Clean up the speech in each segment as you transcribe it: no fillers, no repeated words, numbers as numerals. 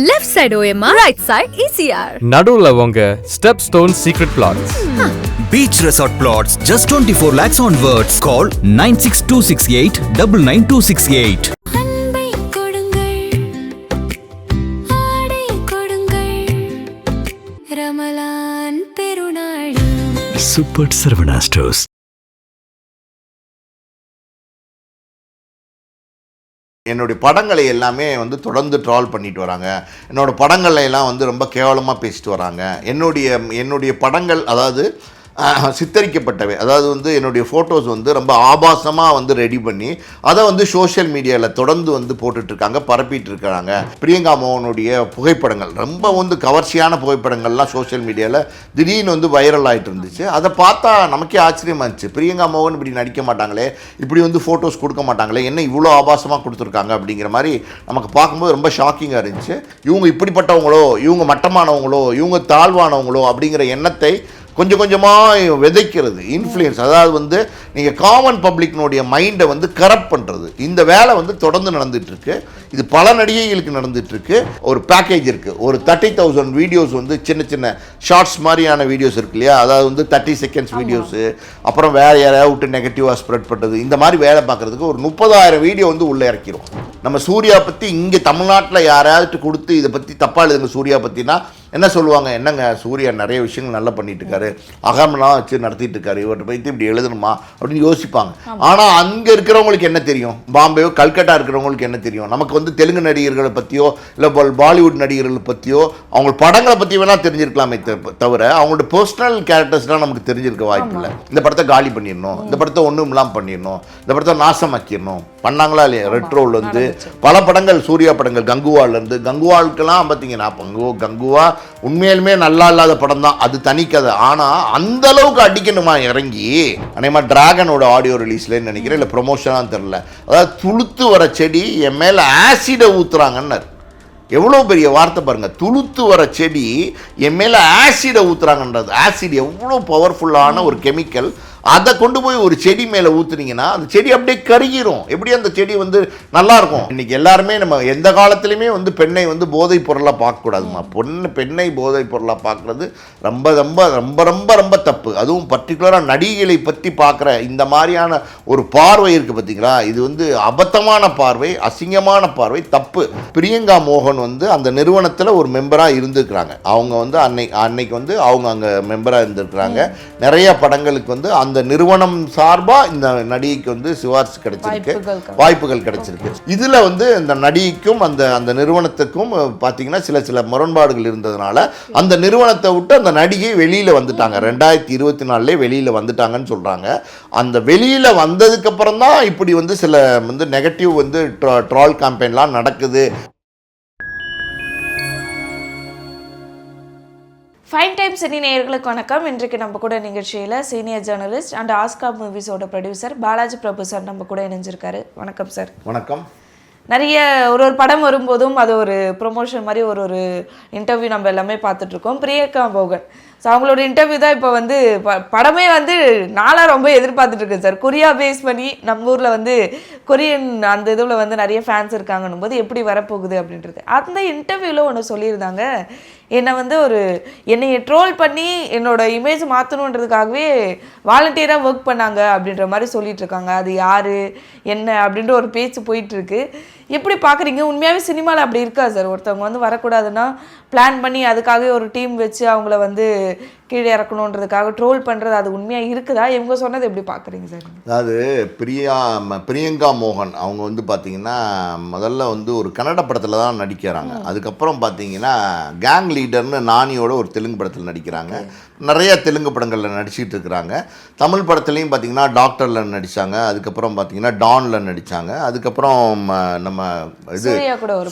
Left side OMR, right side ECR. நடுவுல உங்க Stepstone Secret Plots. Beach Resort Plots, just 24 lakhs onwards. Call 96268 99268. Super Saravana Stores. என்னுடைய படங்களை எல்லாமே வந்து தொடர்ந்து ட்ரால் பண்ணிட்டு வராங்க. என்னோட படங்களை எல்லாம் வந்து ரொம்ப கேவலமாக பேசிட்டு வராங்க. என்னுடைய படங்கள் அதாவது சித்தரிக்கப்பட்டவை, அதாவது வந்து என்னுடைய ஃபோட்டோஸ் வந்து ரொம்ப ஆபாசமாக வந்து ரெடி பண்ணி அதை வந்து சோஷியல் மீடியாவில் தொடர்ந்து வந்து போட்டுட்ருக்காங்க, பரப்பிட்டு இருக்கிறாங்க. பிரியங்கா மோகனுடைய புகைப்படங்கள் ரொம்ப வந்து கவர்ச்சியான புகைப்படங்கள்லாம் சோஷியல் மீடியாவில் திடீர்னு வந்து வைரல் ஆகிட்டு இருந்துச்சு. அதை பார்த்தா நமக்கே ஆச்சரியமாக இருந்துச்சு. பிரியங்கா மோகன் இப்படி நடிக்க மாட்டாங்களே, இப்படி வந்து ஃபோட்டோஸ் கொடுக்க மாட்டாங்களே, என்ன இவ்வளோ ஆபாசமாக கொடுத்துருக்காங்க அப்படிங்கிற மாதிரி நமக்கு பார்க்கும்போது ரொம்ப ஷாக்கிங்காக இருந்துச்சு. இவங்க இப்படிப்பட்டவங்களோ, இவங்க மட்டமானவங்களோ, இவங்க தாழ்வானவங்களோ அப்படிங்கிற எண்ணத்தை கொஞ்சம் கொஞ்சமாக விதைக்கிறது, இன்ஃப்ளூயன்ஸ். அதாவது வந்து நீங்கள் காமன் பப்ளிக்னுடைய மைண்டை வந்து கரப்ட் பண்ணுறது, இந்த வேலை வந்து தொடர்ந்து நடந்துகிட்ருக்கு. இது பல நடிகைகளுக்கு நடந்துகிட்ருக்கு. ஒரு பேக்கேஜ் இருக்குது, ஒரு 30,000 வீடியோஸ் வந்து சின்ன சின்ன ஷார்ட்ஸ் மாதிரியான வீடியோஸ் இருக்கு இல்லையா, அதாவது வந்து 30 செகண்ட்ஸ் வீடியோஸு, அப்புறம் வேறு யாராவது விட்டு நெகட்டிவாக ஸ்ப்ரெட் பண்ணுறது, இந்த மாதிரி வேலை பார்க்குறதுக்கு ஒரு 30,000 வீடியோ வந்து உள்ளே இறக்கிடும். நம்ம சூர்யா பற்றி இங்கே தமிழ்நாட்டில் யாராவது கொடுத்து இதை பற்றி தப்பாக எழுதுங்க சூர்யா பற்றினா என்ன சொல்லுவாங்க, என்னங்க சூர்யா நிறைய விஷயங்கள் நல்லா பண்ணிட்டு இருக்காரு, அகமெல்லாம் வச்சு நடத்திட்டு இருக்காரு, இவர்கிட்ட போயிட்டு இப்படி எழுதணுமா அப்படின்னு யோசிப்பாங்க. ஆனால் அங்கே இருக்கிறவங்களுக்கு என்ன தெரியும், பாம்பேயோ கல்கட்டா இருக்கிறவங்களுக்கு என்ன தெரியும், நமக்கு வந்து தெலுங்கு நடிகர்களை பற்றியோ இல்லை பாலிவுட் நடிகர்களை பற்றியோ அவங்க படங்களை பற்றி வேணால் தெரிஞ்சிருக்கலாமே தவிர அவங்களோட பர்சனல் கேரக்டர்ஸ்லாம் நமக்கு தெரிஞ்சிருக்க வாய்ப்பு இல்லை. இந்த படத்தை காலி பண்ணிடணும், இந்த படத்தை ஒன்றும் இல்லாமல் பண்ணிடணும், இந்த படத்தை நாசமாக்கிடணும், பண்ணாங்களா இல்லையா? ரெட்ரோவில் வந்து பல படங்கள், சூர்யா படங்கள், கங்குவாலேருந்து கங்குவாளுக்கெல்லாம் பார்த்தீங்கன்னா கங்குவா உண்மையிலுமே நல்லா இல்லாத படம் தான், அது தனி கதை. ஆனால் அந்த அளவுக்கு அடிக்கணுமா இறங்கி, அநேகமாக டிராகனோட ஆடியோ ரிலீஸ்லன்னு நினைக்கிறேன், இல்லை ப்ரொமோஷனாக தெரில, அதாவது துளுத்து வர செடி என் மேலே ஆசிடை ஊற்றுறாங்கன்னு. எவ்வளோ பெரிய வார்த்தை பாருங்கள், துளுத்து வர செடி என் மேலே ஆசிடை ஊற்றுறாங்கன்றது. ஆசிட் எவ்வளோ பவர்ஃபுல்லான ஒரு கெமிக்கல். அதை கொண்டு போய் ஒரு செடி மேலே ஊற்றுனீங்கன்னா அந்த செடி அப்படியே கருகிரும். எப்படி அந்த செடி வந்து நல்லாயிருக்கும். இன்றைக்கி எல்லாருமே நம்ம எந்த காலத்துலையுமே வந்து பெண்ணை வந்து போதைப் பொருளாக பார்க்கக்கூடாதுமா. பெண்ணை போதைப் பொருளாக பார்க்குறது ரொம்ப ரொம்ப ரொம்ப ரொம்ப ரொம்ப தப்பு. அதுவும் பர்டிகுலராக நடிகைகளை பற்றி பார்க்குற இந்த மாதிரியான ஒரு பார்வை இருக்குது பார்த்தீங்களா, இது வந்து அபத்தமான பார்வை, அசிங்கமான பார்வை, தப்பு. பிரியங்கா மோகன் வந்து அந்த நிறுவனத்தில் ஒரு மெம்பராக இருந்துருக்கிறாங்க. அவங்க வந்து அன்னைக்கு வந்து அவங்க அங்கே மெம்பராக இருந்திருக்கிறாங்க. நிறைய படங்களுக்கு வந்து அந்த நிறுவனம் சார்பாக இந்த நடிகைக்கு வந்து சிபாரிசு கிடைச்சிருக்கு, வாய்ப்புகள் கிடைச்சிருக்கு. இதில் வந்து இந்த நடிகைக்கும் அந்த நிறுவனத்துக்கும் பார்த்தீங்கன்னா சில முரண்பாடுகள் இருந்ததுனால அந்த நிறுவனத்தை விட்டு அந்த நடிகை வெளியில் வந்துட்டாங்க. 2024 வெளியில் வந்துட்டாங்கன்னு சொல்கிறாங்க. அந்த வெளியில் வந்ததுக்கப்புறம் தான் இப்படி வந்து சில வந்து நெகட்டிவ் வந்து ட்ரால் கேம்பெயின்லாம் நடக்குது. ஃபைன் டைம் சினி நேயர்களுக்கு வணக்கம். இன்றைக்கு நம்ம கூட நிகழ்ச்சியில் சீனியர் ஜேர்னலிஸ்ட் அண்ட் ஆஸ்கார் மூவிஸோட ப்ரொடியூசர் பாலாஜி பிரபு சார் நம்ம கூட இணைஞ்சிருக்காரு. வணக்கம் சார். வணக்கம். நிறைய ஒரு படம் வரும்போதும் அது ஒரு ப்ரொமோஷன் மாதிரி ஒரு இன்டர்வியூ நம்ம எல்லாமே பார்த்துட்ருக்கோம். பிரியங்கா மோகன் ஸோ அவங்களோட இன்டர்வியூ தான் இப்போ வந்து படமே வந்து நாளாக ரொம்ப எதிர்பார்த்துட்ருக்கேன் சார். கொரியா பேஸ் பண்ணி நம்ம ஊரில் வந்து கொரியன் அந்த இதில் வந்து நிறைய ஃபேன்ஸ் இருக்காங்கன்னும் போது எப்படி வரப்போகுது அப்படின்றது. அந்த இன்டர்வியூவில் ஒன்று சொல்லியிருந்தாங்க, என்னை வந்து என்னைய ட்ரோல் பண்ணி என்னோட இமேஜ் மாற்றணுன்றதுக்காகவே வாலண்டியராக ஒர்க் பண்ணாங்க அப்படின்ற மாதிரி சொல்லிட்டு இருக்காங்க. அது யார் என்ன அப்படின்ற ஒரு பேச்சு போயிட்டுருக்கு. எப்படி பார்க்குறீங்க? உண்மையாகவே சினிமாவில் அப்படி இருக்கா சார்? ஒருத்தவங்க வந்து வரக்கூடாதுன்னா பிளான் பண்ணி அதுக்காகவே ஒரு டீம் வச்சு அவங்கள வந்து கீழே இறக்கணுன்றதுக்காக ட்ரோல் பண்ணுறது, அது உண்மையாக இருக்குதா? இவங்க சொன்னது எப்படி பார்க்குறீங்க சார்? அதாவது பிரியங்கா மோகன் அவங்க வந்து பார்த்திங்கன்னா முதல்ல வந்து ஒரு கன்னட படத்தில் தான் நடிக்கிறாங்க. அதுக்கப்புறம் பார்த்திங்கன்னா கேங் லீடர்னு நானியோட ஒரு தெலுங்கு படத்தில் நடிக்கிறாங்க. நிறைய தெலுங்கு படங்களில் நடிச்சிட்டு இருக்கிறாங்க. தமிழ் படத்துலையும் பார்த்திங்கன்னா டாக்டரில் நடித்தாங்க. அதுக்கப்புறம் பார்த்திங்கன்னா டானில் நடித்தாங்க. அதுக்கப்புறம் நம்ம இது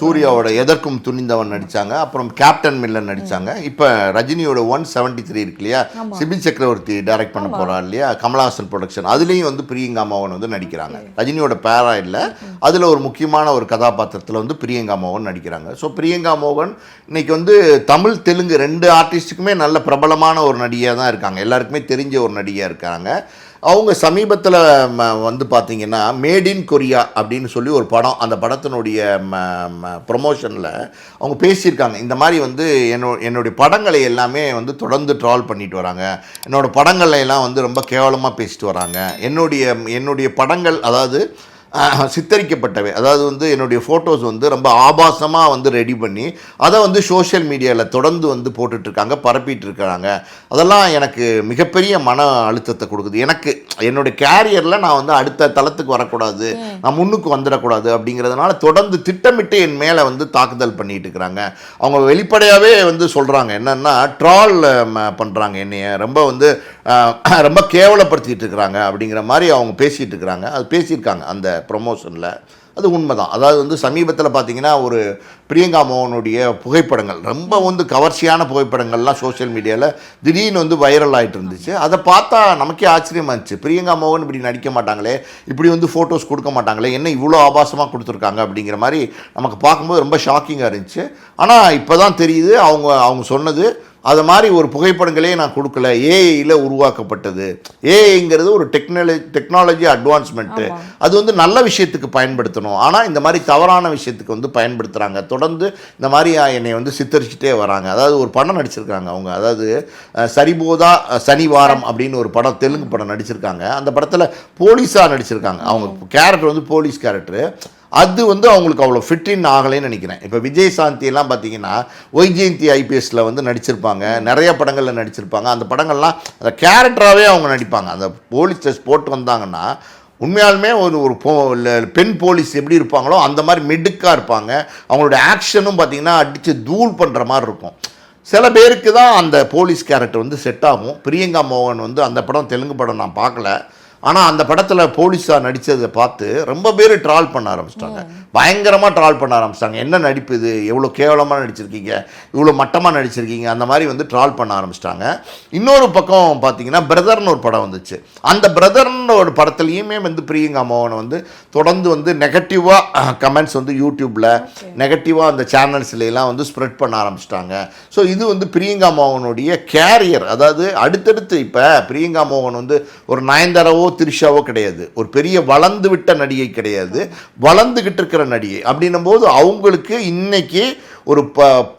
சூர்யாவோட எதற்கும் துணிந்தவன் நடித்தாங்க. அப்புறம் கேப்டன் மில்லன் நடித்தாங்க. இப்போ ரஜினியோட 173 இருக்கு இல்லையா, சிபில் சக்கரவர்த்தி டைரக்ட் பண்ண போகிறார் இல்லையா, கமலஹாசன் ப்ரொடக்ஷன், அதுலேயும் வந்து பிரியங்கா மோகன் வந்து நடிக்கிறாங்க. ரஜினியோட பேரா இல்லை, அதில் ஒரு முக்கியமான ஒரு கதாபாத்திரத்தில் வந்து பிரியங்கா மோகன் நடிக்கிறாங்க. ஸோ பிரியங்கா மோகன் இன்னைக்கு வந்து தமிழ் தெலுங்கு 2 ஆர்டிஸ்ட்டுக்குமே நல்ல பிரபலமான ஒரு நடிகையாக தான் இருக்காங்க. எல்லாருக்குமே தெரிஞ்ச ஒரு நடிகையாக இருக்காங்க. அவங்க சமீபத்தில் வந்து பார்த்தீங்கன்னா மேட் இன் கொரியா அப்படின்னு சொல்லி ஒரு படம், அந்த படத்தினுடைய ப்ரொமோஷனில் அவங்க பேசியிருக்காங்க. இந்த மாதிரி வந்து என்னுடைய படங்களை எல்லாமே வந்து தொடர்ந்து ட்ரால் பண்ணிட்டு வராங்க, என்னோடய படங்களை எல்லாம் வந்து ரொம்ப கேவலமாக பேசிட்டு வராங்க, என்னுடைய படங்கள் அதாவது சித்தரிக்கப்பட்டவை, அதாவது வந்து என்னுடைய ஃபோட்டோஸ் வந்து ரொம்ப ஆபாசமாக வந்து ரெடி பண்ணி அதை வந்து சோஷியல் மீடியாவில் தொடர்ந்து வந்து போட்டுட்ருக்காங்க, பரப்பிட்டு இருக்கிறாங்க. அதெல்லாம் எனக்கு மிகப்பெரிய மன அழுத்தத்தை கொடுக்குது. எனக்கு என்னுடைய கேரியரில் நான் வந்து அடுத்த தளத்துக்கு வரக்கூடாது, நான் முன்னுக்கு வந்துடக்கூடாது அப்படிங்கிறதுனால தொடர்ந்து திட்டமிட்டு என் மேலே வந்து தாக்குதல் பண்ணிட்டு இருக்கிறாங்க. அவங்க வெளிப்படையாகவே வந்து சொல்கிறாங்க என்னென்னா ட்ரால் பண்ணுறாங்க, என்னைய ரொம்ப வந்து ரொம்ப கேவலப்படுத்திட்டு இருக்கிறாங்க அப்படிங்கிற மாதிரி அவங்க பேசிகிட்டு இருக்கிறாங்க. அது பேசியிருக்காங்க அந்த ப்ரொமோஷனில், அது உண்மைதான். அதாவது வந்து சமீபத்தில் பார்த்தீங்கன்னா ஒரு பிரியங்கா மோகனுடைய புகைப்படங்கள், ரொம்ப வந்து கவர்ச்சியான புகைப்படங்கள்லாம் சோஷியல் மீடியாவில் திடீர்னு வந்து வைரல் ஆகிட்டு இருந்துச்சு. அதை பார்த்தா நமக்கே ஆச்சரியமாக இருந்துச்சு, பிரியங்கா மோகன் இப்படி நடிக்க மாட்டாங்களே, இப்படி வந்து ஃபோட்டோஸ் கொடுக்க மாட்டாங்களே, என்ன இவ்வளோ ஆபாசமாக கொடுத்துருக்காங்க அப்படிங்கிற மாதிரி நமக்கு பார்க்கும்போது ரொம்ப ஷாக்கிங்காக இருந்துச்சு. ஆனால் இப்போ தான் தெரியுது அவங்க சொன்னது அது மாதிரி ஒரு புகைப்படங்களே நான் கொடுக்கல, ஏஐயில் உருவாக்கப்பட்டது. ஏஐங்கிறது ஒரு டெக்னாலஜி அட்வான்ஸ்மெண்ட்டு, அது வந்து நல்ல விஷயத்துக்கு பயன்படுத்தணும். ஆனால் இந்த மாதிரி தவறான விஷயத்துக்கு வந்து பயன்படுத்துகிறாங்க. தொடர்ந்து இந்த மாதிரி என்னை வந்து சித்தரிச்சுட்டே வராங்க. அதாவது ஒரு படம் நடிச்சிருக்காங்க அவங்க, அதாவது சரிபோதா சனிவாரம் அப்படின்னு ஒரு படம், தெலுங்கு படம் நடிச்சிருக்காங்க. அந்த படத்தில் போலீஸாக நடிச்சிருக்காங்க. அவங்க கேரக்டர் வந்து போலீஸ் கேரக்டரு. அது வந்து அவங்களுக்கு அவ்வளோ ஃபிட்டின் ஆகலைன்னு நினைக்கிறேன். இப்போ விஜய் சாந்தியெல்லாம் பார்த்தீங்கன்னா ஒய்ஜெயந்தி ஐபிஎஸ்சில் வந்து நடிச்சிருப்பாங்க, நிறைய படங்களில் நடிச்சிருப்பாங்க. அந்த படங்கள்லாம் அந்த கேரக்டராகவே அவங்க நடிப்பாங்க. அந்த போலீஸ் ட்ரெஸ் போட்டு வந்தாங்கன்னா உண்மையாலுமே ஒரு பெண் போலீஸ் எப்படி இருப்பாங்களோ அந்த மாதிரி மிடுக்காக இருப்பாங்க. அவங்களோட ஆக்ஷனும் பார்த்தீங்கன்னா அடித்து தூள் பண்ணுற மாதிரி இருக்கும். சில பேருக்கு தான் அந்த போலீஸ் கேரக்டர் வந்து செட் ஆகும். பிரியங்கா மோகன் வந்து அந்த படம் தெலுங்கு படம் நான் பார்க்கல, ஆனால் அந்த படத்தில் போலீஸாக நடித்ததை பார்த்து ரொம்ப பேர் ட்ரால் பண்ண ஆரம்பிச்சிட்டாங்க, பயங்கரமாக ட்ரால் பண்ண ஆரம்பிச்சிட்டாங்க. என்ன நடிப்பு இது, எவ்வளோ கேவலமாக நடிச்சிருக்கீங்க, இவ்வளோ மட்டமாக நடிச்சிருக்கீங்க, அந்த மாதிரி வந்து ட்ரால் பண்ண ஆரம்பிச்சிட்டாங்க. இன்னொரு பக்கம் பார்த்தீங்கன்னா பிரதர்னு ஒரு படம் வந்துச்சு. அந்த பிரதர்னு ஒரு படத்துலையுமே வந்து பிரியங்கா மோகனை வந்து தொடர்ந்து வந்து நெகட்டிவாக கமெண்ட்ஸ் வந்து யூடியூப்பில் நெகட்டிவாக அந்த சேனல்ஸ்லாம் வந்து ஸ்ப்ரெட் பண்ண ஆரம்பிச்சிட்டாங்க. ஸோ இது வந்து பிரியங்கா மோகனுடைய கேரியர், அதாவது அடுத்தடுத்து இப்போ பிரியங்கா மோகன் வந்து ஒரு நயன்தாராவோ திரிஷாவோ கிடையாது, ஒரு பெரிய வளர்ந்து விட்ட நடிகை கிடையாது, வளர்ந்துகிட்டு இருக்கிற நடிகை. அப்படின்னும் போது அவங்களுக்கு இன்னைக்கு ஒரு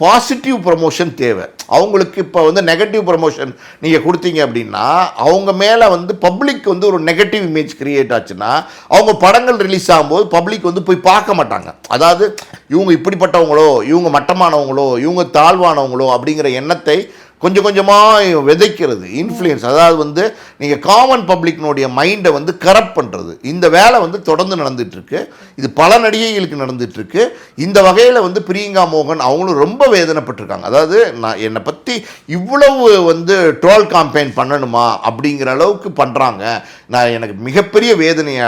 பாசிட்டிவ் ப்ரமோஷன் தேவை. அவங்களுக்கு இப்போ வந்து நெகட்டிவ் ப்ரமோஷன் நீங்கள் கொடுத்தீங்க அப்படின்னா அவங்க மேலே வந்து பப்ளிக் வந்து ஒரு நெகட்டிவ் இமேஜ் கிரியேட் ஆச்சுன்னா அவங்க படங்கள் ரிலீஸ் ஆகும்போது பப்ளிக் வந்து போய் பார்க்க மாட்டாங்க. அதாவது இவங்க இப்படிப்பட்டவங்களோ, இவங்க மட்டமானவங்களோ, இவங்க தாழ்வானவங்களோ அப்படிங்கிற எண்ணத்தை கொஞ்சம் கொஞ்சமாக விதைக்கிறது, இன்ஃப்ளூயன்ஸ். அதாவது வந்து நீங்கள் காமன் பப்ளிக்னுடைய மைண்டை வந்து கரப்ட் பண்ணுறது, இந்த வேலை வந்து தொடர்ந்து நடந்துகிட்ருக்கு. இது பல நடிகைகளுக்கு நடந்துகிட்ருக்கு. இந்த வகையில் வந்து பிரியங்கா மோகன் அவங்களும் ரொம்ப வேதனைப்பட்டிருக்காங்க. அதாவது நான் என்னை பற்றி இவ்வளவு வந்து ட்ரோல் காம்பெயின் பண்ணணுமா அப்படிங்கிற அளவுக்கு பண்ணுறாங்க. எனக்கு மிகப்பெரிய வேதனையை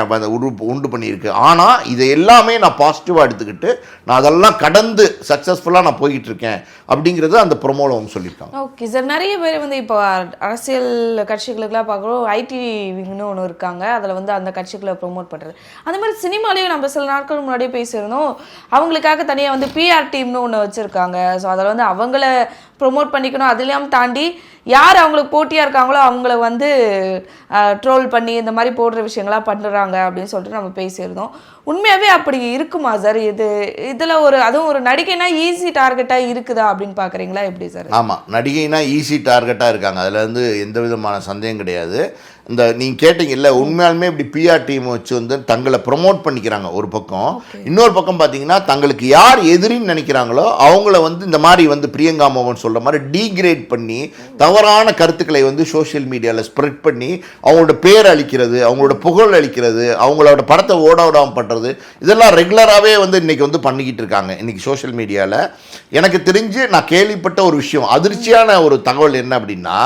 உண்டு பண்ணியிருக்கு. ஆனால் இதை எல்லாமே நான் பாசிட்டிவாக எடுத்துக்கிட்டு நான் அதெல்லாம் கடந்து சக்ஸஸ்ஃபுல்லாக நான் போய்கிட்டு இருக்கேன் அப்படிங்கிறது அந்த ப்ரொமோவில் அவங்க சொல்லியிருக்காங்க. ஓகே சார், நிறைய பேர் வந்து இப்போ அரசியல் கட்சிகளுக்கெல்லாம் பார்க்குறோம், ஐடி விங்னு ஒன்று இருக்காங்க, அதில் வந்து அந்த கட்சிகளை ப்ரொமோட் பண்ணுறது. அந்த மாதிரி சினிமாலேயும் நம்ம சில நாட்கள் முன்னாடியே பேசியிருந்தோம், அவங்களுக்காக தனியாக வந்து பிஆர் டீம்னு ஒன்று வச்சுருக்காங்க. ஸோ அதில் வந்து அவங்கள ப்ரொமோட் பண்ணிக்கணும், அதெல்லாம் தாண்டி யார் அவங்களுக்கு போட்டியாக இருக்காங்களோ அவங்கள வந்து ட்ரோல் பண்ணி இந்த மாதிரி போடுற விஷயங்களாம் பண்ணுறாங்க அப்படின்னு சொல்லிட்டு நம்ம பேசியிருந்தோம். உண்மையாகவே அப்படி இருக்குமா சார்? இதில் அதுவும் ஒரு நடிகைனா ஈஸி டார்கெட்டாக இருக்குதா அப்படின்னு பார்க்குறீங்களா, எப்படி சார்? ஆமாம், நடிகைனா ஈஸி டார்கெட்டாக இருக்காங்க, அதில் வந்து எந்த விதமான சந்தேகம் கிடையாது. இந்த நீங்கள் கேட்டிங்கல்ல, உண்மையாலுமே இப்படி பிஆர் டீம் வச்சு வந்து தங்களை ப்ரொமோட் பண்ணிக்கிறாங்க ஒரு பக்கம். இன்னொரு பக்கம் பார்த்தீங்கன்னா தங்களுக்கு யார் எதிரின்னு நினைக்கிறாங்களோ அவங்கள வந்து இந்த மாதிரி வந்து பிரியங்கா மோகன் சொல்கிற மாதிரி டீக்ரேட் பண்ணி தவறான கருத்துக்களை வந்து சோஷியல் மீடியாவில் ஸ்ப்ரெட் பண்ணி அவங்களோட பேர் அளிக்கிறது, அவங்களோட புகழ் அளிக்கிறது, அவங்களோட படத்தை ஓடாமல் பண்ணுறது, இதெல்லாம் ரெகுலராகவே வந்து இன்றைக்கி வந்து பண்ணிக்கிட்டு இருக்காங்க இன்றைக்கி சோஷியல் மீடியாவில். எனக்கு தெரிஞ்சு நான் கேள்விப்பட்ட ஒரு விஷயம், அதிர்ச்சியான ஒரு தகவல் என்ன அப்படின்னா,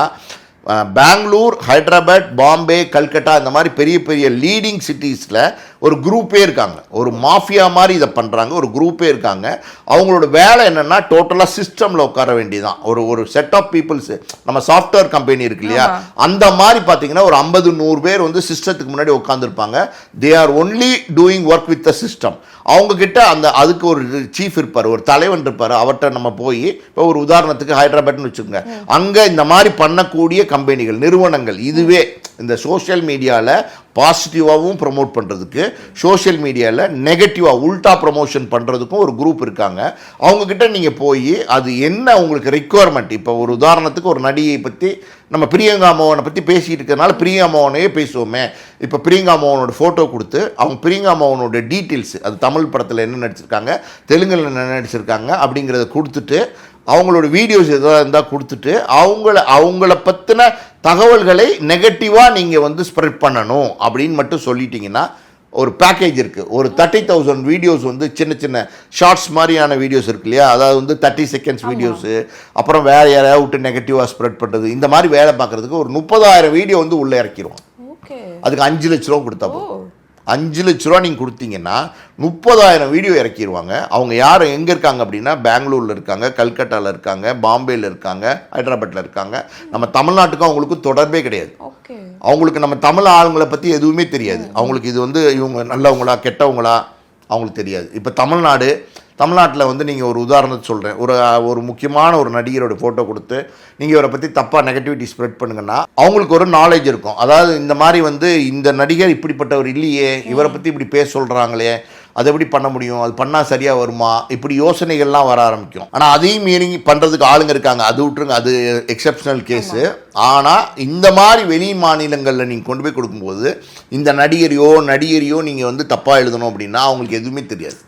பெங்களூர், ஹைதராபாத், பாம்பே, கல்கட்டா இந்த மாதிரி பெரிய பெரிய லீடிங் சிட்டிஸில் ஒரு குரூப்பே இருக்காங்க, ஒரு மாஃபியா மாதிரி இதை பண்ணுறாங்க, ஒரு குரூப்பே இருக்காங்க. அவங்களோட வேலை என்னென்னா டோட்டலாக சிஸ்டமில் உட்கார வேண்டியதான். ஒரு செட் ஆஃப் பீப்புள்ஸ், நம்ம சாஃப்ட்வேர் கம்பெனி இருக்கு இல்லையா, அந்த மாதிரி பார்த்தீங்கன்னா ஒரு 50-100 பேர் வந்து சிஸ்டத்துக்கு முன்னாடி உட்காந்துருப்பாங்க. They are only doing work with the system. அவங்கக்கிட்ட அதுக்கு ஒரு சீஃப் இருப்பார், ஒரு தலைவன் இருப்பார். அவர்கிட்ட நம்ம போய் இப்போ ஒரு உதாரணத்துக்கு ஹைதராபாத்னு வச்சுக்கோங்க, அங்கே இந்த மாதிரி பண்ணக்கூடிய கம்பெனிகள், நிறுவனங்கள், இதுவே இந்த சோஷியல் மீடியாவில் பாசிட்டிவாகவும் ப்ரமோட் பண்ணுறதுக்கு, சோஷியல் மீடியாவில் நெகட்டிவாக உல்டா ப்ரமோஷன் பண்ணுறதுக்கும் ஒரு குரூப் இருக்காங்க. அவங்கக்கிட்ட நீங்கள் போய் அது என்ன உங்களுக்கு ரெக்குவயர்மெண்ட், இப்போ ஒரு உதாரணத்துக்கு ஒரு நடிகை பற்றி நம்ம பிரியங்கா மோகனை பற்றி பேசிகிட்டு இருக்கிறதுனால பிரியங்கா மோகனையே பேசுவோமே. இப்போ பிரியங்கா மோகனோட ஃபோட்டோ கொடுத்து அவங்க பிரியங்கா மோகனோட டீட்டெயில்ஸ், அது தமிழ் படத்தில் என்ன நடிச்சிருக்காங்க, தெலுங்கில் என்ன நடிச்சிருக்காங்க அப்படிங்கிறத கொடுத்துட்டு, அவங்களோட வீடியோஸ் எதாவது இருந்தால் கொடுத்துட்டு, அவங்கள பற்றின தகவல்களை நெகட்டிவாக நீங்கள் வந்து ஸ்ப்ரெட் பண்ணணும் அப்படின்னு மட்டும் சொல்லிட்டீங்கன்னா ஒரு பேக்கேஜ் இருக்குது. ஒரு 30,000 வீடியோஸ் வந்து சின்ன சின்ன ஷார்ட்ஸ் மாதிரியான வீடியோஸ் இருக்கு இல்லையா, அதாவது வந்து 30 செகண்ட்ஸ் வீடியோஸு, அப்புறம் வேறு யாரையாவது விட்டு நெகட்டிவாக ஸ்ப்ரெட் பண்ணுறது, இந்த மாதிரி வேலை பார்க்குறதுக்கு ஒரு 30,000 வீடியோ வந்து உள்ளே இறக்கிடுவோம். அதுக்கு 5 லட்ச ரூபா கொடுத்தா போதும். 5 லட்ச ரூபா நீங்கள் கொடுத்தீங்கன்னா 30,000 வீடியோ இறக்கிடுவாங்க. அவங்க யார் எங்கே இருக்காங்க அப்படின்னா பெங்களூரில் இருக்காங்க, கல்கட்டாவில் இருக்காங்க, பாம்பேயில் இருக்காங்க, ஹைதராபாத்தில் இருக்காங்க. நம்ம தமிழ்நாட்டுக்கும் அவங்களுக்கு தொடர்பே கிடையாது. அவங்களுக்கு நம்ம தமிழ் ஆளுங்களை பற்றி எதுவுமே தெரியாது. அவங்களுக்கு இது வந்து இவங்க நல்லவங்களா கெட்டவங்களா அவங்களுக்கு தெரியாது. இப்போ தமிழ்நாட்டில் வந்து நீங்கள் ஒரு உதாரணத்தை சொல்கிறேன், ஒரு முக்கியமான ஒரு நடிகரோட ஃபோட்டோ கொடுத்து நீங்கள் இவரை பற்றி தப்பாக நெகட்டிவிட்டி ஸ்ப்ரெட் பண்ணுங்கன்னா அவங்களுக்கு ஒரு நாலேஜ் இருக்கும். அதாவது இந்த மாதிரி வந்து இந்த நடிகர் இப்படிப்பட்டவர் இல்லையே, இவரை பற்றி இப்படி பேச சொல்கிறாங்களே, அது எப்படி பண்ண முடியும், அது பண்ணால் சரியாக வருமா, இப்படி யோசனைகள்லாம் வர ஆரம்பிக்கும். ஆனால் அதையும் மீறி பண்ணுறதுக்கு ஆளுங்க இருக்காங்க, அது விட்டுருங்க, அது எக்ஸப்ஷனல் கேஸு. ஆனால் இந்த மாதிரி வெளி மாநிலங்களில் நீங்கள் கொண்டு போய் கொடுக்கும்போது இந்த நடிகரையோ நீங்கள் வந்து தப்பாக எழுதணும் அப்படின்னா அவங்களுக்கு எதுவுமே தெரியாது.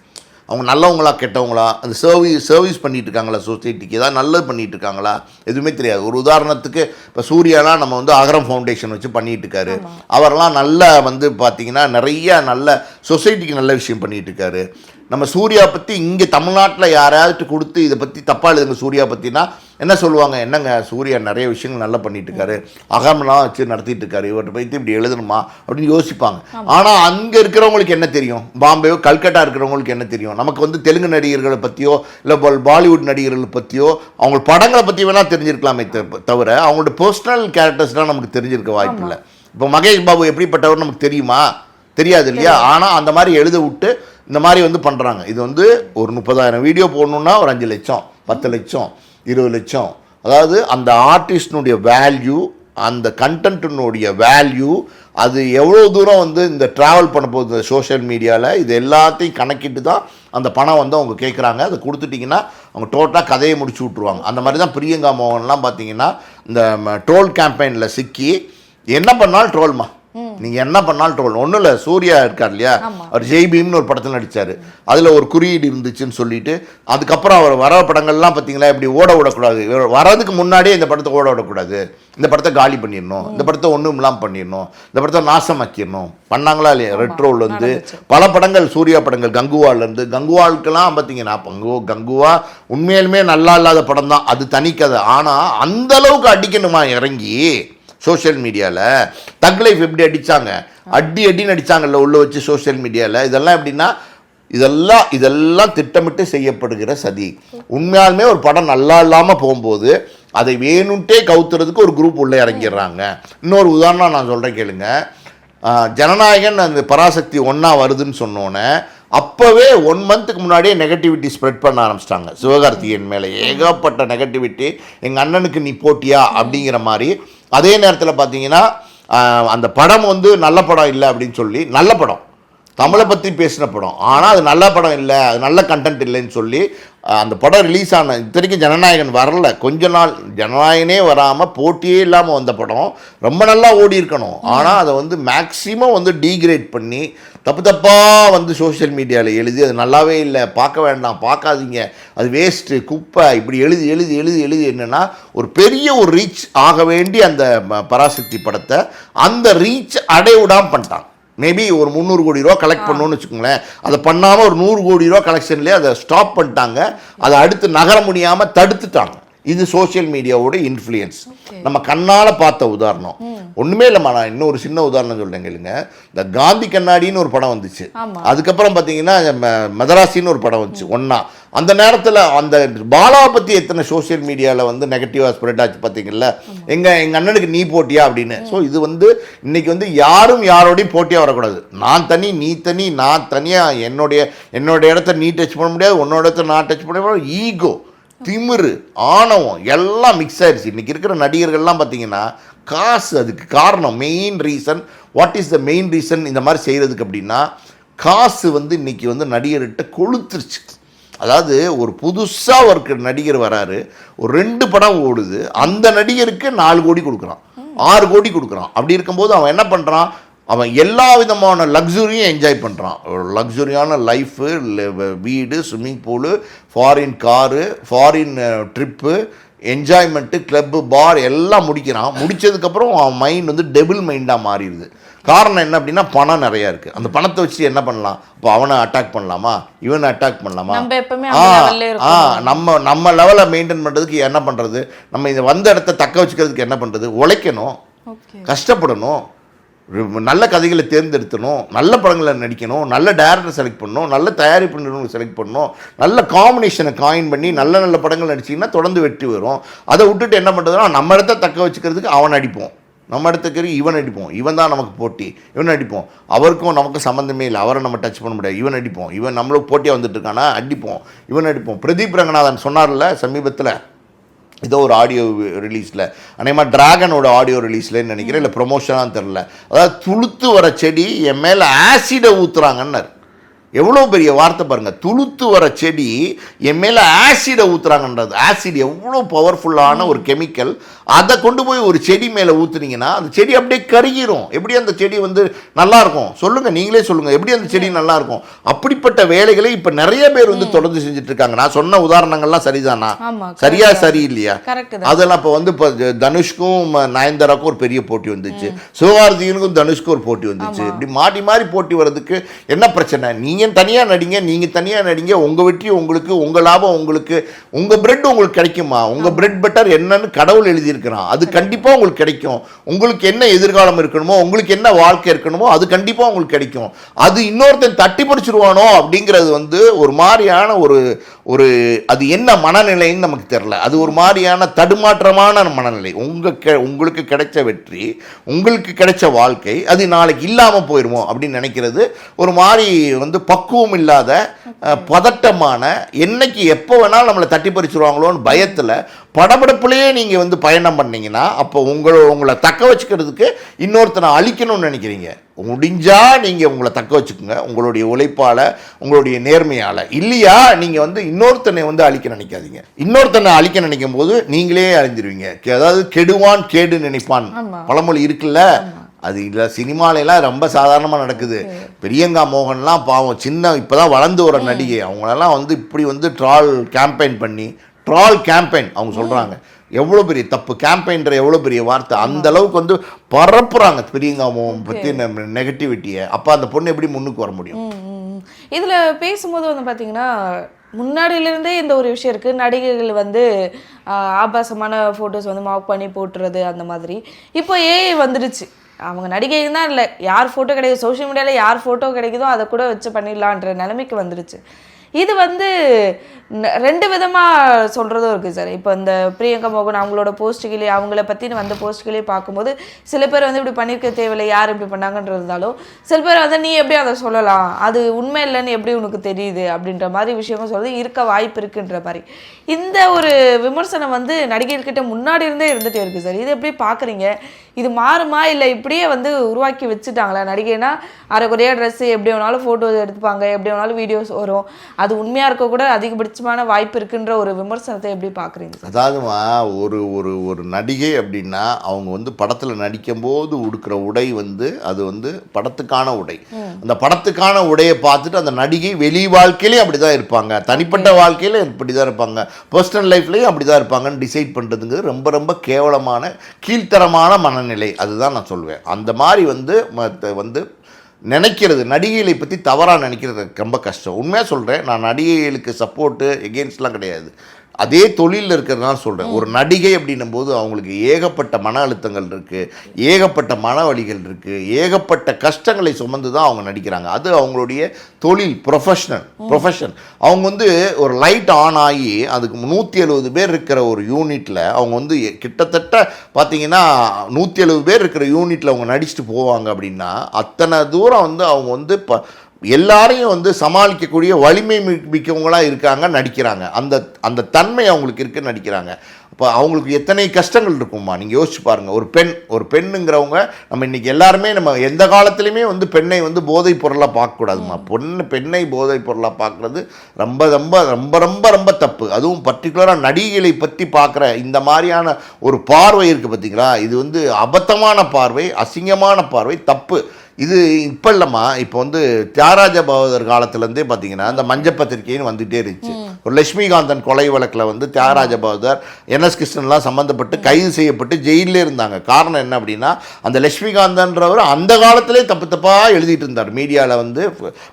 அவங்க நல்லவங்களா கெட்டவங்களா, அந்த சர்வீஸ் பண்ணிகிட்டு இருக்காங்களா, சொசைட்டிக்கு ஏதாவது நல்லது பண்ணிகிட்டு இருக்காங்களா, எதுவுமே தெரியாது. ஒரு உதாரணத்துக்கு இப்போ சூர்யாலாம் நம்ம வந்து அகரம் ஃபவுண்டேஷன் வச்சு பண்ணிகிட்டு இருக்காரு. அவரெல்லாம் நல்ல வந்து பார்த்திங்கன்னா நிறைய நல்ல சொசைட்டிக்கு நல்ல விஷயம் பண்ணிகிட்டு இருக்காரு. நம்ம சூர்யா பற்றி இங்கே தமிழ்நாட்டில் யாராவது கொடுத்து இதை பற்றி தப்பாக எழுதுங்க சூர்யா பற்றினா என்ன சொல்லுவாங்க, என்னங்க சூர்யா நிறைய விஷயங்கள் நல்லா பண்ணிட்டு இருக்காரு, அகம்லாம் வச்சு நடத்திட்டு இருக்காரு, இவர்கிட்ட பற்றி இப்படி எழுதணுமா அப்படின்னு யோசிப்பாங்க. ஆனால் அங்கே இருக்கிறவங்களுக்கு என்ன தெரியும், பாம்பேயோ கல்கட்டா இருக்கிறவங்களுக்கு என்ன தெரியும், நமக்கு வந்து தெலுங்கு நடிகர்களை பற்றியோ இல்லை பாலிவுட் நடிகர்களை பற்றியோ அவங்க படங்களை பற்றி வேணால் தெரிஞ்சிருக்கலாமே தவிர அவங்களோட பர்சனல் கேரக்டர்ஸ்லாம் நமக்கு தெரிஞ்சிருக்க வாய்ப்பு இல்லை. இப்போ மகேஷ் பாபு எப்படிப்பட்டவர் நமக்கு தெரியுமா, தெரியாது இல்லையா. ஆனால் அந்த மாதிரி எழுத விட்டு இந்த மாதிரி வந்து பண்ணுறாங்க. இது வந்து ஒரு 30,000 வீடியோ போடணுன்னா ஒரு 5 லட்சம், 10 லட்சம், 20 லட்சம். அதாவது அந்த ஆர்டிஸ்டினுடைய வேல்யூ, அந்த கண்டென்ட்டினுடைய வேல்யூ, அது எவ்வளோ தூரம் வந்து இந்த ட்ராவல் பண்ண போகுது சோஷியல் மீடியாவில், இது எல்லாத்தையும் கணக்கிட்டு தான் அந்த பணம் வந்து அவங்க கேட்குறாங்க. அதை கொடுத்துட்டிங்கன்னா அவங்க டோட்டலாக கதையை முடிச்சு விட்ருவாங்க. அந்த மாதிரி தான் பிரியங்கா மோகன்லாம் பார்த்தீங்கன்னா இந்த ட்ரோல் கேம்பெயினில் சிக்கி என்ன பண்ணாலும் ட்ரோல்மா, நீங்கள் என்ன பண்ணாலும் ட்ரோல். ஒன்றும் இல்லை, சூர்யா இருக்கார் இல்லையா, அவர் ஜெய்பீம்னு ஒரு படத்தில் நடித்தார், அதில் ஒரு குறியீடு இருந்துச்சுன்னு சொல்லிட்டு அதுக்கப்புறம் அவர் வர படங்கள்லாம் பார்த்தீங்களா இப்படி ஓட விடக்கூடாது, வரதுக்கு முன்னாடியே இந்த படத்தை ஓட விடக்கூடாது, இந்த படத்தை காலி பண்ணிடணும், இந்த படத்தை ஒன்றும் இல்லாமல் பண்ணிடணும், இந்த படத்தை நாசமாக்கிடணும் பண்ணாங்களா இல்லையா. ரெட்ரோல் வந்து பல படங்கள், சூர்யா படங்கள், கங்குவாலேருந்து கங்குவாளுக்கெல்லாம் பார்த்தீங்கன்னா கங்குவா உண்மையிலுமே நல்லா இல்லாத படம் தான், அது தனிக்கதை. ஆனால் அந்தளவுக்கு அடிக்கணுமா இறங்கி சோஷியல் மீடியாவில் தக் லைஃப் எப்படி அடித்தாங்க, அடின்னு அடித்தாங்கல்ல உள்ள வச்சு சோஷியல் மீடியாவில். இதெல்லாம் எப்படின்னா இதெல்லாம் திட்டமிட்டு செய்யப்படுகிற சதி. உண்மையாலுமே ஒரு படம் நல்லா இல்லாமல் போகும்போது அதை வேணும்ட்டே கவுத்துறதுக்கு ஒரு குரூப் உள்ளே இறங்கிடுறாங்க. இன்னொரு உதாரணம் நான் சொல்கிறேன் கேளுங்க. ஜனநாயகன் அந்த பராசக்தி ஒன்றா வருதுன்னு சொன்னோன்னே அப்போவே 1 மந்த்துக்கு முன்னாடியே நெகட்டிவிட்டி ஸ்ப்ரெட் பண்ண ஆரம்பிச்சிட்டாங்க சிவகார்த்திகேயன் மேலே. ஏகப்பட்ட நெகட்டிவிட்டி, எங்கள் அண்ணனுக்கு நீ போட்டியா அப்படிங்கிற மாதிரி. அதே நேரத்தில் பார்த்தீங்கன்னா அந்த படம் வந்து நல்ல படம் இல்லை அப்படின்னு சொல்லி, நல்ல படம் தமிழை பற்றி பேசின படம், ஆனால் அது நல்ல படம் இல்லை, அது நல்ல கண்டென்ட் இல்லைன்னு சொல்லி அந்த படம் ரிலீஸ் ஆன இத்தனைக்கும் ஜனநாயகன் வரல, கொஞ்ச நாள் ஜனநாயகனே வராமல் போட்டியே இல்லாமல் வந்த படம் ரொம்ப நல்லா ஓடி இருக்கணும். ஆனால் அதை வந்து மேக்ஸிமம் வந்து டீக்ரேட் பண்ணி தப்பாக வந்து சோஷியல் மீடியாவில் எழுதி அது நல்லாவே இல்லை, பார்க்க வேண்டாம், பார்க்காதீங்க, அது வேஸ்ட்டு, குப்பை, இப்படி எழுதி என்னென்னா ஒரு பெரிய ஒரு ரீச் ஆக வேண்டிய அந்த பராசக்தி படத்தை அந்த ரீச் அடைவிடாமல் பண்ணிட்டாங்க. மேபி ஒரு 300 கோடி ரூபா கலெக்ட் பண்ணணும்னு வச்சுக்கோங்களேன், அதை பண்ணாமல் ஒரு 100 கோடி ரூபா கலெக்ஷன்லேயே அதை ஸ்டாப் பண்ணிட்டாங்க, அதை அடுத்து நகர முடியாமல் தடுத்துட்டாங்க. இது சோஷியல் மீடியாவோட இன்ஃப்ளூயன்ஸ். நம்ம கண்ணால் பார்த்த உதாரணம். ஒன்றுமே இல்லைம்மா, நான் இன்னொரு சின்ன உதாரணம் சொல்கிறேன் கேளுங்க. இந்த காந்தி கண்ணாடின்னு ஒரு படம் வந்துச்சு. அதுக்கப்புறம் பார்த்தீங்கன்னா மதராசின்னு ஒரு படம் வந்துச்சு ஒன்றா. அந்த நேரத்தில் அந்த பாலாவை பற்றி எத்தனை சோஷியல் மீடியாவில் வந்து நெகட்டிவாக ஸ்ப்ரெட் ஆச்சு பார்த்தீங்கல்ல. எங்கள் அண்ணனுக்கு நீ போட்டியா அப்படின்னு. ஸோ இது வந்து இன்னைக்கு வந்து யாரும் யாரோடையும் போட்டியாக வரக்கூடாது. நான் தனி நீ தனி, நான் தனியாக என்னோட இடத்த நீ டச் பண்ண முடியாது, உன்னோட இடத்த நான் டச் பண்ண முடியாது. ஈகோ, திமிரு, ஆணவம் எல்லாம் மிக்ஸ் ஆயிடுச்சு. இன்றைக்கி இருக்கிற நடிகர்கள்லாம் பார்த்தீங்கன்னா காசு அதுக்கு காரணம். Main reason, what is the main reason இந்த மாதிரி செய்கிறதுக்கு அப்படின்னா, காசு வந்து இன்றைக்கி வந்து நடிகர்கிட்ட கொளுத்துருச்சு. அதாவது ஒரு புதுசாக ஒரு நடிகர் வராரு, ஒரு 2 படம் ஓடுது, அந்த நடிகருக்கு 4 கோடி கொடுக்குறான், 6 கோடி கொடுக்குறான். அப்படி இருக்கும்போது அவன் என்ன பண்ணுறான், அவன் எல்லா விதமான லக்ஸுரியும் என்ஜாய் பண்ணுறான். லக்ஸுரியான லைஃபு, வீடு, swimming pool, foreign car, foreign trip, enjoyment, club, bar எல்லாம் முடிக்கிறான். முடித்ததுக்கப்புறம் அவன் மைண்ட் வந்து டெபிள் மைண்டாக மாறிடுது. காரணம் என்ன அப்படின்னா, பணம் நிறையா இருக்குது. அந்த பணத்தை வச்சு என்ன பண்ணலாம், இப்போ அவனை அட்டாக் பண்ணலாமா, இவனை அட்டாக் பண்ணலாமா, நம்ம லெவலை மெயின்டைன் பண்ணுறதுக்கு என்ன பண்ணுறது, நம்ம இந்த வந்த இடத்த தக்க வச்சுக்கிறதுக்கு என்ன பண்ணுறது, உழைக்கணும், கஷ்டப்படணும், நல்ல கதைகளை தேர்ந்தெடுக்கணும், நல்ல படங்களை நடிக்கணும், நல்ல டேரக்டர் செலக்ட் பண்ணணும், நல்ல தயாரிப்பு நிறுவனம் செலக்ட் பண்ணணும், நல்ல காம்பினேஷனை காயின் பண்ணி நல்ல நல்ல படங்கள் நடிச்சிங்கன்னா தொடர்ந்து வெற்றி வரும். அதை விட்டுட்டு என்ன பண்ணுறதுன்னா, நம்ம இடத்த தக்க வச்சுக்கிறதுக்கு அவன் அடிப்போம், நம்ம இடத்துக்கு இவன் அடிப்போம், இவன் தான் நமக்கு போட்டி, இவன் அடிப்போம், அவருக்கும் நமக்கு சம்மந்தமே இல்லை, அவரை நம்ம டச் பண்ண முடியாது, இவன் அடிப்போம், இவன் நம்மளுக்கு போட்டியாக வந்துட்டு இருக்கானா அடிப்போம், இவன் அடிப்போம். பிரதீப் ரங்கநாதன் சொன்னார்ல சமீபத்தில், இதோ ஒரு ஆடியோ ரிலீஸில், அநேகமாக டிராகனோட ஆடியோ ரிலீஸ்லன்னு நினைக்கிறேன், இல்லை ப்ரொமோஷனான்னு தெரில, அதாவது துளுத்து வர செடி என் மேலே ஆசிடை ஊற்றுறாங்கன்னார். எவ்வளோ பெரிய வார்த்தை பாருங்கள், துளுத்து வர செடி என் மேலே ஆசிடை ஊற்றுறாங்கன்றது. ஆசிட் எவ்வளோ பவர்ஃபுல்லான ஒரு கெமிக்கல். அதை கொண்டு போய் ஒரு செடி மேலே ஊற்றுனீங்கன்னா அந்த செடி அப்படியே கருகிரும். எப்படி அந்த செடி வந்து நல்லாயிருக்கும் சொல்லுங்கள், நீங்களே சொல்லுங்கள், எப்படி அந்த செடி நல்லாயிருக்கும்? அப்படிப்பட்ட வேலைகளை இப்போ நிறைய பேர் வந்து தொடர்ந்து செஞ்சுட்டு இருக்காங்க. நான் சொன்ன உதாரணங்கள்லாம் சரிதானா, சரியா சரி இல்லையா? அதெல்லாம் இப்போ வந்து இப்போ தனுஷ்க்கும் நயன்தாராக்கும் ஒரு பெரிய போட்டி வந்துச்சு, சிவகார்த்திகனுக்கும் தனுஷ்க்கும் ஒரு போட்டி வந்துச்சு. இப்படி மாறி மாறி போட்டி வர்றதுக்கு என்ன பிரச்சனை? நீங்கள் தனியாக நடிங்க, நீங்கள் தனியாக நடிங்க, உங்கள் வெற்றி உங்களுக்கு, உங்கள் லாபம் உங்களுக்கு, உங்கள் பிரெட் உங்களுக்கு கிடைக்குமா? உங்கள் பிரெட் பட்டர் என்னன்னு கடவுள் எழுதியிருக்கிறான், அது கண்டிப்பாக உங்களுக்கு கிடைக்கும். உங்களுக்கு என்ன எதிர்காலம் இருக்கணுமோ, உங்களுக்கு என்ன வாழ்க்கை இருக்கணுமோ அது கண்டிப்பாக உங்களுக்கு கிடைக்கும். அது இன்னொருத்தன் தட்டி படிச்சிருவானோ அப்படிங்கிறது வந்து ஒரு மாதிரியான ஒரு அது என்ன மனநிலைன்னு நமக்கு தெரியல. அது ஒரு மாதிரியான தடுமாற்றமான மனநிலை. உங்களுக்கு கிடைச்ச வெற்றி, உங்களுக்கு கிடைச்ச வாழ்க்கை, அது நாளைக்கு இல்லாமல் போயிடுமோ அப்படின்னு நினைக்கிறது ஒரு மாதிரி வந்து பக்குவம் இல்லாத, பதட்டமான, என்னைக்கு எப்போ வேணாலும் நம்மளை தட்டி பறிச்சுருவாங்களோன்னு பயத்தில், படபடப்புலேயே நீங்கள் வந்து பயணம் பண்ணீங்கன்னா அப்போ உங்களை தக்க வச்சுக்கிறதுக்கு இன்னொருத்தனை அழிக்கணும்னு நினைக்கிறீங்க. முடிஞ்சால் நீங்கள் உங்களை தக்க வச்சுக்கோங்க, உங்களுடைய உழைப்பால், உங்களுடைய நேர்மையால். இல்லையா நீங்கள் வந்து இன்னொருத்தனை வந்து அழிக்க நினைக்காதீங்க. இன்னொருத்தனை அழிக்க நினைக்கும் போது நீங்களே அழிஞ்சிருவீங்க. அதாவது கெடுவான் கேடு நினைப்பான் பழமொழி இருக்குல்ல, அது இல்லை. சினிமாலெல்லாம் ரொம்ப சாதாரணமாக நடக்குது. பிரியங்கா மோகன்லாம் பாவம் சின்ன இப்போ தான் வளர்ந்து வர நடிகை, அவங்களெல்லாம் வந்து இப்படி வந்து ட்ரால் கேம்பெயின் அவங்க சொல்கிறாங்க. எவ்வளோ பெரிய தப்பு, கேம்பெயின்ற எவ்வளோ பெரிய வார்த்தை, அந்த அளவுக்கு வந்து பரப்புறாங்க பிரியங்கா மோகன் பற்றி நெகட்டிவிட்டியை. அப்போ அந்த பொண்ணு எப்படி முன்னுக்கு வர முடியும்? இதில் பேசும்போது வந்து பார்த்தீங்கன்னா, முன்னாடியிலேருந்தே இந்த ஒரு விஷயம் இருக்குது, நடிகைகள் வந்து ஆபாசமான ஃபோட்டோஸ் வந்து மார்க் பண்ணி போட்டுறது அந்த மாதிரி. இப்போ ஏஐ வந்துடுச்சு, அவங்க நடிகைங்க தான் இல்லை, யார் ஃபோட்டோ கிடைக்குது, சோஷியல் மீடியாவில் யார் ஃபோட்டோ கிடைக்குதோ அதை கூட வச்சு பண்ணிடலான்ற நிலைமைக்கு வந்துடுச்சு. இது வந்து 2 விதமாக சொல்கிறதும் இருக்குது சார். இப்போ இந்த பிரியங்கா மோகன் அவங்களோட போஸ்ட்டுகளே, அவங்கள பற்றின வந்த போஸ்ட்டுகளே பார்க்கும்போது சில பேர் வந்து இப்படி பண்ணியிருக்க தேவையில்லை, யார் இப்படி பண்ணாங்கன்றதாலும், சில பேர் வந்து நீ எப்படி அதை சொல்லலாம், அது உண்மை இல்லைன்னு எப்படி உனக்கு தெரியுது அப்படின்ற மாதிரி விஷயமும் சொல்கிறது இருக்க வாய்ப்பு இருக்குன்ற மாதிரி. இந்த ஒரு விமர்சனம் வந்து நடிகர்கிட்ட முன்னாடி இருந்தே இருந்துகிட்டே இருக்குது சார். இது எப்படி பார்க்குறீங்க? இது மாறுமா, இல்லை இப்படியே வந்து உருவாக்கி வச்சுட்டாங்களா? நடிகைனா அரைக்குறையா ட்ரெஸ்ஸு, எப்படி வேணாலும் ஃபோட்டோஸ் எடுத்துப்பாங்க, எப்படி வேணாலும் வீடியோஸ் வரும், அது உண்மையாக இருக்க கூட அதிகபட்சமான வாய்ப்பு இருக்குன்ற ஒரு விமர்சனத்தை எப்படி பார்க்குறீங்க? அதாவதுமா ஒரு நடிகை அப்படின்னா அவங்க வந்து படத்தில் நடிக்கும்போது உடுக்கிற உடை வந்து அது வந்து படத்துக்கான உடை. அந்த படத்துக்கான உடையை பார்த்துட்டு அந்த நடிகை வெளி வாழ்க்கையிலையும் அப்படி தான் இருப்பாங்க, தனிப்பட்ட வாழ்க்கையில இப்படி தான் இருப்பாங்க, பர்சனல் லைஃப்லேயும் அப்படி தான் இருப்பாங்கன்னு டிசைட் பண்ணுறதுங்கிறது ரொம்ப ரொம்ப கேவலமான கீழ்த்தரமான மனநிலை. அதுதான் நான் சொல்லுவேன். அந்த மாதிரி வந்து நினைக்கிறது, நடிகைகளை பற்றி தவறாக நினைக்கிறது ரொம்ப கஷ்டம். உண்மையாக சொல்கிறேன், நான் நடிகைகளுக்கு சப்போர்ட்டு எகெயின்ஸ்ட்லாம் கிடையாது. அதே தொழிலில் இருக்கிறதுனால சொல்கிறேன். ஒரு நடிகை அப்படின்னும் போது அவங்களுக்கு ஏகப்பட்ட மன அழுத்தங்கள் இருக்குது, ஏகப்பட்ட மன வலிகள் இருக்குது, ஏகப்பட்ட கஷ்டங்களை சுமந்து தான் அவங்க நடிக்கிறாங்க. அது அவங்களுடைய தொழில், ப்ரொஃபஷன். அவங்க வந்து ஒரு லைட் ஆன் ஆகி அதுக்கு 170 பேர் இருக்கிற ஒரு யூனிட்டில் அவங்க வந்து கிட்டத்தட்ட பார்த்தீங்கன்னா 170 பேர் இருக்கிற யூனிட்டில் அவங்க நடிச்சுட்டு போவாங்க அப்படின்னா அத்தனை தூரம் வந்து அவங்க வந்து இப்போ எல்லாரையும் வந்து சமாளிக்கக்கூடிய வலிமை மிக்கவங்களாக இருக்காங்க, நடிக்கிறாங்க. அந்த தன்மை அவங்களுக்கு இருக்குன்னு நடிக்கிறாங்க. இப்போ அவங்களுக்கு எத்தனை கஷ்டங்கள் இருக்குமா நீங்கள் யோசிச்சு பாருங்கள். ஒரு பெண்ணுங்கிறவங்க நம்ம இன்றைக்கி எல்லாருமே நம்ம எந்த காலத்துலேயுமே வந்து பெண்ணை வந்து போதைப் பொருளாக பார்க்கக்கூடாதுமா. பெண்ணை போதைப் பொருளாக பார்க்குறது ரொம்ப ரொம்ப ரொம்ப ரொம்ப ரொம்ப தப்பு. அதுவும் பர்டிகுலராக நடிகைகளை பற்றி பார்க்குற இந்த மாதிரியான ஒரு பார்வை இருக்குது பார்த்தீங்களா, இது வந்து அபத்தமான பார்வை, அசிங்கமான பார்வை, தப்பு. இது இப்போ இல்லைம்மா, இப்போ வந்து தியாகராஜ பகவதர் காலத்துலேருந்தே பார்த்தீங்கன்னா இந்த மஞ்சள் பத்திரிகைன்னு வந்துகிட்டே இருந்துச்சு. ஒரு லட்சுமிகாந்தன் கொலை வழக்கில் வந்து தியாகராஜ பகவதர், என்எஸ் கிருஷ்ணன்லாம் சம்மந்தப்பட்டு கைது செய்யப்பட்டு ஜெயிலே இருந்தாங்க. காரணம் என்ன அப்படின்னா அந்த லட்சுமிகாந்தன்றவர் அந்த காலத்திலே தப்பாக எழுதிட்டு இருந்தார். மீடியாவில் வந்து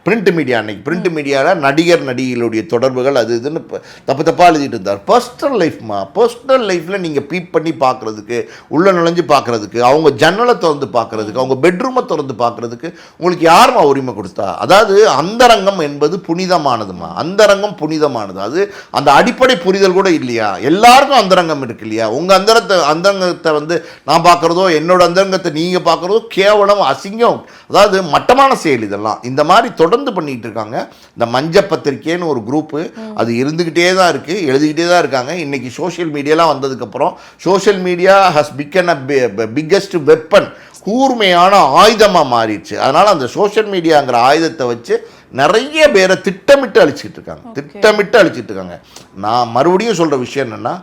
பிரிண்ட் மீடியா, அன்னைக்கு பிரிண்ட் மீடியாவில் நடிகைகளுடைய தொடர்புகள் அது இதுன்னு தப்பாக எழுதிட்டு இருந்தார். பர்சனல் லைஃப்பில் நீங்கள் பீப் பண்ணி பார்க்குறதுக்கு, உள்ள நுழைஞ்சு பார்க்குறதுக்கு, அவங்க ஜன்னலை திறந்து பார்க்குறதுக்கு, அவங்க பெட்ரூமை திறந்து பார்க்குறதுக்கு உங்களுக்கு யாருமா உரிமை கொடுத்தா? அதாவது அந்தரங்கம் என்பது புனிதமானதுமா. அந்தரங்கம் புனிதமானது. அது அந்த அடிப்படை புரிதல் கூட இல்லையா? எல்லாருக்கும் அந்தரங்கம் இருக்கு இல்லையா? உங்க அந்தரங்கத்தை வந்து நான் பார்க்குறதோ, என்னோட அந்தரங்கத்தை நீங்க பார்க்குறதோ கேவலம், அசிங்கம், அதாவது மட்டமான செயல். இதெல்லாம் இந்த மாதிரி தொடர்ந்து பண்ணிட்டு இருக்காங்க. இந்த மஞ்சள் பத்திரிக்கைன்னு ஒரு குரூப்பு அது இருந்துகிட்டே தான் இருக்கு, எழுதிக்கிட்டே தான் இருக்காங்க. இன்னைக்கு சோஷியல் மீடியாலாம் வந்ததுக்கப்புறம் social media has begin a biggest weapon, கூர்மையான ஆயுதமாக மாறிடுச்சு. அதனால் அந்த சோஷியல் மீடியாங்கிற ஆயுதத்தை வச்சு நிறைய பேரை திட்டமிட்டு அழிச்சிட்டு இருக்காங்க. நான் மறுபடியும் சொல்கிற விஷயம் என்னென்னா,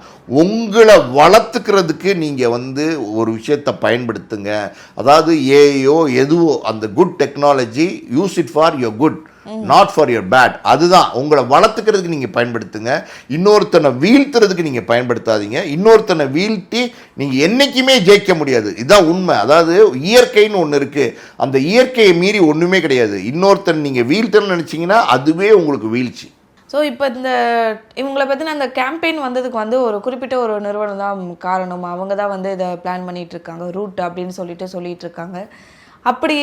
உங்களை வளர்த்துக்கிறதுக்கு நீங்கள் வந்து ஒரு விஷயத்தை பயன்படுத்துங்க. அதாவது ஏயோ எதுவோ அந்த good technology, use it for your good, not for your bad. அதுதான் உங்களை வளர்த்துக்கிறதுக்கு நீங்கள் பயன்படுத்துங்க. இன்னொருத்தனை வீழ்த்துறதுக்கு நீங்கள் பயன்படுத்தாதீங்க. இன்னொருத்தனை வீழ்த்தி நீங்கள் என்றைக்குமே ஜெயிக்க முடியாது. இதுதான் உண்மை. அதாவது இயற்கைன்னு ஒன்று இருக்குது, அந்த இயற்கையை மீறி ஒன்றுமே கிடையாது. இன்னொருத்தன் நீங்கள் வீழ்த்தணும்னு நினச்சிங்கன்னா அதுவே உங்களுக்கு வீழ்ச்சி. ஸோ இப்போ இவங்களை பற்றின அந்த கேம்பெயின் வந்ததுக்கு வந்து ஒரு குறிப்பிட்ட ஒரு நிறுவனம் தான் காரணம். அவங்க தான் வந்து இதை பிளான் பண்ணிகிட்டு இருக்காங்க, ரூட் அப்படின்னு சொல்லிட்டு இருக்காங்க. அப்படி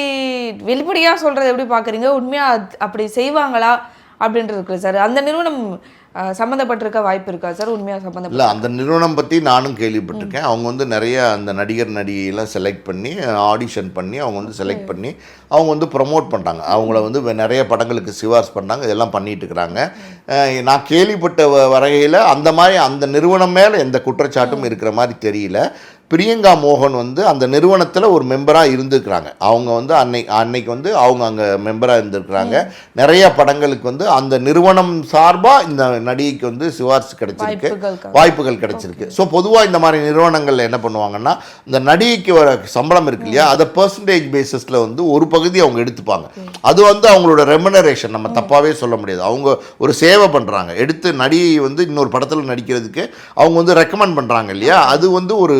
வெளிப்படையாக சொல்கிறத எப்படி பார்க்குறீங்க? உண்மையாக அப்படி செய்வாங்களா அப்படின்றது இருக்குது சார். அந்த நிறுவனம் சம்மந்தப்பட்டிருக்க வாய்ப்பு இருக்கா சார்? உண்மையாக சம்மந்தம் இல்லை, அந்த நிறுவனம் பற்றி நானும் கேள்விப்பட்டிருக்கேன். அவங்க வந்து நிறைய அந்த நடிகையெல்லாம் செலக்ட் பண்ணி, ஆடிஷன் பண்ணி, அவங்க வந்து செலக்ட் பண்ணி அவங்க வந்து ப்ரமோட் பண்ணுறாங்க. அவங்கள வந்து நிறைய படங்களுக்கு சிபாரிசு பண்ணாங்க. இதெல்லாம் பண்ணிட்டு இருக்கிறாங்க. நான் கேள்விப்பட்ட வரையில் அந்த மாதிரி அந்த நிறுவனம் மேலே எந்த குற்றச்சாட்டும் இருக்கிற மாதிரி தெரியல. பிரியங்கா மோகன் வந்து அந்த நிறுவனத்தில் ஒரு மெம்பராக இருந்துருக்கிறாங்க. அவங்க வந்து அன்னைக்கு வந்து அவங்க அங்கே மெம்பராக இருந்திருக்கிறாங்க. நிறைய படங்களுக்கு வந்து அந்த நிறுவனம் சார்பாக இந்த நடிகைக்கு வந்து சிபாரிசு கிடைச்சிருக்கு, வாய்ப்புகள் கிடைச்சிருக்கு. ஸோ பொதுவாக இந்த மாதிரி நிறுவனங்கள் என்ன பண்ணுவாங்கன்னா, இந்த நடிகைக்கு வர சம்பளம் இருக்கு இல்லையா, அதை பர்சன்டேஜ் பேசிஸில் வந்து ஒரு பகுதி அவங்க எடுத்துப்பாங்க. அது வந்து அவங்களோட ரெமுனரேஷன், நம்ம தப்பாகவே சொல்ல முடியாது. அவங்க ஒரு சேவை பண்ணுறாங்க, எடுத்து நடிகை வந்து இன்னொரு படத்தில் நடிக்கிறதுக்கு அவங்க வந்து ரெக்கமெண்ட் பண்ணுறாங்க இல்லையா, அது வந்து ஒரு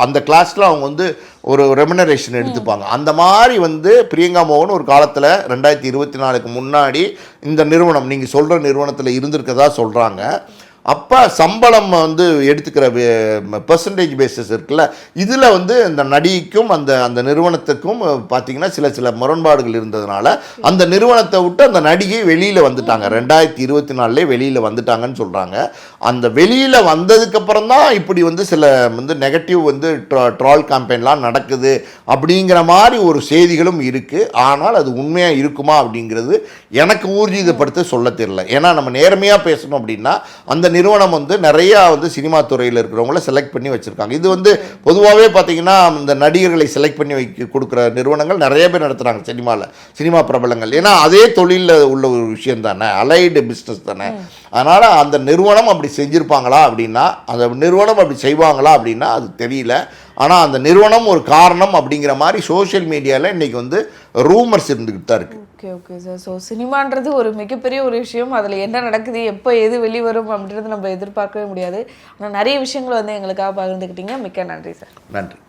அந்த கிளாஸில் அவங்க வந்து ஒரு ரெமுனரேஷன் எடுத்துப்பாங்க. அந்த மாதிரி வந்து பிரியங்கா மோகன் ஒரு காலத்தில் 2024க்கு முன்னாடி இந்த நிறுவனம், நீங்கள் சொல்கிற நிறுவனத்தில் இருந்திருக்கதா சொல்கிறாங்க. அப்போ சம்பளம் வந்து எடுத்துக்கிற பெர்சன்டேஜ் பேசிஸ் இருக்குல்ல, இதில் வந்து இந்த நடிகைக்கும் அந்த நிறுவனத்துக்கும் பார்த்திங்கன்னா சில முரண்பாடுகள் இருந்ததுனால அந்த நிறுவனத்தை விட்டு அந்த நடிகை வெளியில் வந்துட்டாங்க. 2024 வெளியில் வந்துட்டாங்கன்னு சொல்கிறாங்க. அந்த வெளியில் வந்ததுக்கப்புறம் தான் இப்படி வந்து சில வந்து நெகட்டிவ் வந்து ட்ரால் கேம்பெயின்லாம் நடக்குது அப்படிங்கிற மாதிரி ஒரு செய்திகளும் இருக்குது. ஆனால் அது உண்மையாக இருக்குமா அப்படிங்கிறது எனக்கு ஊர்ஜிதப்படுத்த சொல்ல தெரியல. ஏன்னா நம்ம நேர்மையாக பேசணும் அப்படின்னா அந்த நிறுவனம் வந்து நிறையா வந்து சினிமா துறையில் இருக்கிறவங்கள செலக்ட் பண்ணி வச்சுருக்காங்க. இது வந்து பொதுவாகவே பார்த்தீங்கன்னா இந்த நடிகர்களை செலக்ட் பண்ணி கொடுக்குற நிறுவனங்கள் நிறைய பேர் நடத்துகிறாங்க சினிமா பிரபலங்கள். ஏன்னா அதே தொழிலில் உள்ள ஒரு விஷயம் தானே, அலைடு பிஸ்னஸ் தானே. அதனால் அந்த நிறுவனம் அப்படி செஞ்சுருப்பாங்களா அப்படின்னா, அந்த நிறுவனம் அப்படி செய்வாங்களா அப்படின்னா அது தெரியல. ஆனால் அந்த நிறுவனம் ஒரு காரணம் அப்படிங்கிற மாதிரி சோஷியல் மீடியாவில் இன்றைக்கி வந்து ரூமர்ஸ் இருந்துக்கிட்டு தான் இருக்குது. Okay sir. ஸோ சினிமான்றது ஒரு மிகப்பெரிய ஒரு விஷயம். அதில் என்ன நடக்குது, எப்போ எது வெளிவரும் அப்படின்றது நம்ம எதிர்பார்க்கவே முடியாது. ஆனால் நிறைய விஷயங்கள் வந்து எங்களுக்காக பகிர்ந்துக்கிட்டீங்க. மிக்க நன்றி சார். நன்றி.